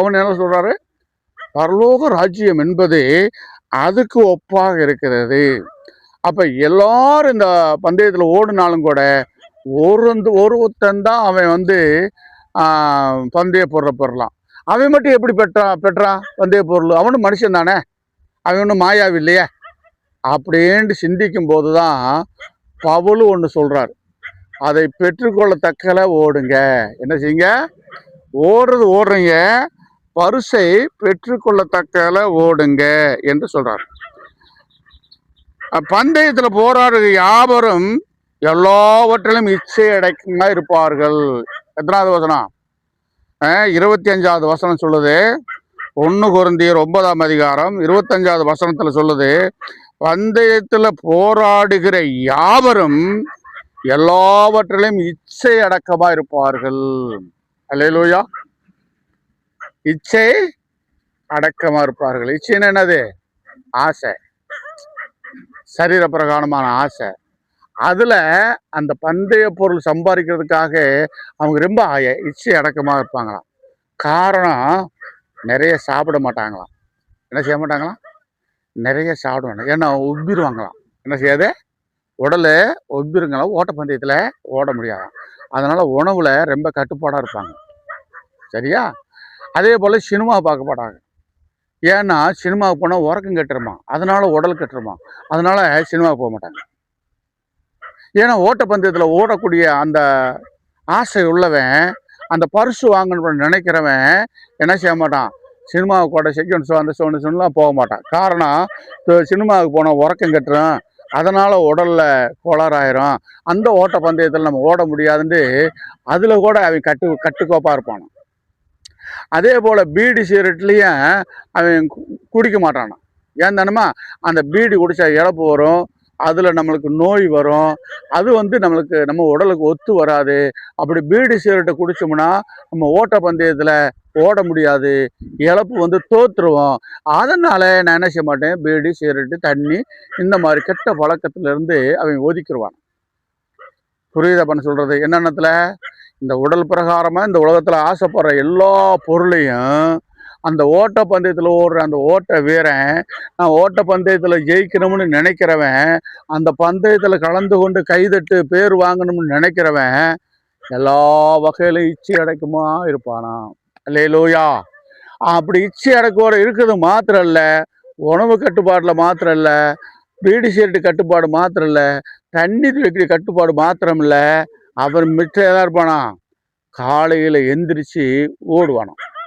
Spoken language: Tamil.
அவன் என்ன சொல்றாரு, பரலோக ராஜ்யம் என்பது அதுக்கு ஒப்பாக இருக்கிறது. அப்ப எல்லாரும் இந்த பந்தயத்துல ஓடினாலும் கூட ஒருத்தன் தான் அவன் வந்து பந்தய பொருளை பெறலாம். அவன் மட்டும் எப்படி பெற்றான் பந்தய பொருள்? அவனும் மனுஷன் தானே, அவன் ஒன்றும் மாயாவி இல்லையே அப்படின்ட்டு சிந்திக்கும் போதுதான் பவுல் ஒன்று சொல்றாரு, அதை பெற்றுக்கொள்ளத்தக்கல ஓடுங்க. என்ன செய்யுங்க? ஓடுறீங்க, பரிசை பெற்றுக்கொள்ளத்தக்கல ஓடுங்க என்று சொல்றார். பந்தயத்துல போராடுற யாவரும் எல்லாவற்றிலும் இச்சை அடக்கமா இருப்பார்கள். எத்தனாவது வசனம்? 25வது வசனம் சொல்லுது. 1 கொரிந்தியர் 9ஆம் அதிகாரம் 25வது வசனத்துல சொல்லுது, பந்தயத்துல போராடுகிற யாவரும் எல்லாவற்றிலும் இச்சை அடக்கமா இருப்பார்கள். அல்லேலூயா. இச்சை அடக்கமா இருப்பார்கள். இச்சைன்னு என்னது? ஆசை, சரீர பிரகாரமான ஆசை. அதுல அந்த பந்தய பொருள் சம்பாதிக்கிறதுக்காக அவங்க ரொம்ப இச்சை அடக்கமா இருப்பாங்களாம். காரணம், நிறைய சாப்பிட மாட்டாங்களாம். என்ன செய்ய மாட்டாங்களாம்? நிறைய சாப்பிடுவாங்க. ஏன்னா உப்பிடுவாங்களாம். என்ன செய்யாது? உடலை உப்பிருங்களாம். ஓட்டப்பந்தயத்துல ஓட முடியாதாம். அதனால உணவுல ரொம்ப கட்டுப்பாடா இருப்பாங்க. சரியா? அதே போல சினிமா பார்க்க மாட்டாங்க. ஏன்னா சினிமாவுக்கு போனால் உறக்கம் கட்டுருமா, அதனால உடல் கட்டுருமா, அதனால சினிமாவுக்கு போக மாட்டாங்க. ஏன்னா ஓட்டப்பந்தயத்தில் ஓடக்கூடிய அந்த ஆசை உள்ளவன், அந்த பரிசு வாங்கணும்னு நினைக்கிறவன் என்ன செய்ய மாட்டான்? சினிமாவுக்கு கூட செகண்ட் ஷோ அந்த ஷோலாம் போக மாட்டான். காரணம், சினிமாவுக்கு போனால் உறக்கம் கட்டுறோம், அதனால உடல்ல கோளாறாயிரும், அந்த ஓட்டப்பந்தயத்தில் நம்ம ஓட முடியாதுன்னு அதில் கூட அவன் கட்டுக்கோப்பாக இருப்பான். அதே போல் பீடி சிகரெட்லேயும் அவன் குடிக்க மாட்டானா. ஏன் தானமா? அந்த பீடி குடித்தா இழப்பு வரும், அதில் நம்மளுக்கு நோய் வரும், அது வந்து நம்ம உடலுக்கு ஒத்து வராது. அப்படி பீடி சிகரெட்டை குடித்தோம்னா நம்ம ஓட்டப்பந்தயத்தில் ஓட முடியாது, இழப்பு வந்து தோற்றுருவோம். அதனால் நான் என்ன செய்ய மாட்டேன், பீடி சிகரெட்டு தண்ணி இந்த மாதிரி கெட்ட பழக்கத்திலேருந்து அவன் ஒதுக்கிடுவான். புரியுதா பண்ண சொல்கிறது? என்னென்னத்தில் இந்த உடல் பிரகாரமாக இந்த உலகத்தில் ஆசைப்படுற எல்லா பொருளையும் அந்த ஓட்டப்பந்தயத்தில் ஓடுற அந்த ஓட்ட வீரன், நான் ஓட்டப்பந்தயத்தில் ஜெயிக்கணும்னு நினைக்கிறவன், அந்த பந்தயத்தில் கலந்து கொண்டு கைதட்டு பேர் வாங்கணும்னு நினைக்கிறவன் எல்லா வகையிலும் இச்சை அடக்கமா இருப்பானா. அல்லேலூயா. அப்படி இச்சை அடக்கோட இருக்கிறது மாத்திரம் இல்லை, உணவு கட்டுப்பாட்டில் மாத்திரம் இல்லை, பீடி சிகரெட்டு கட்டுப்பாடு மாத்திரம் இல்லை, தண்ணீர் வைக்கிற கட்டுப்பாடு மாத்திரம் இல்லை, அவர் மிச்சம் எதா இருப்பானா? காலையில் எந்திரிச்சு ஓடுவானோ.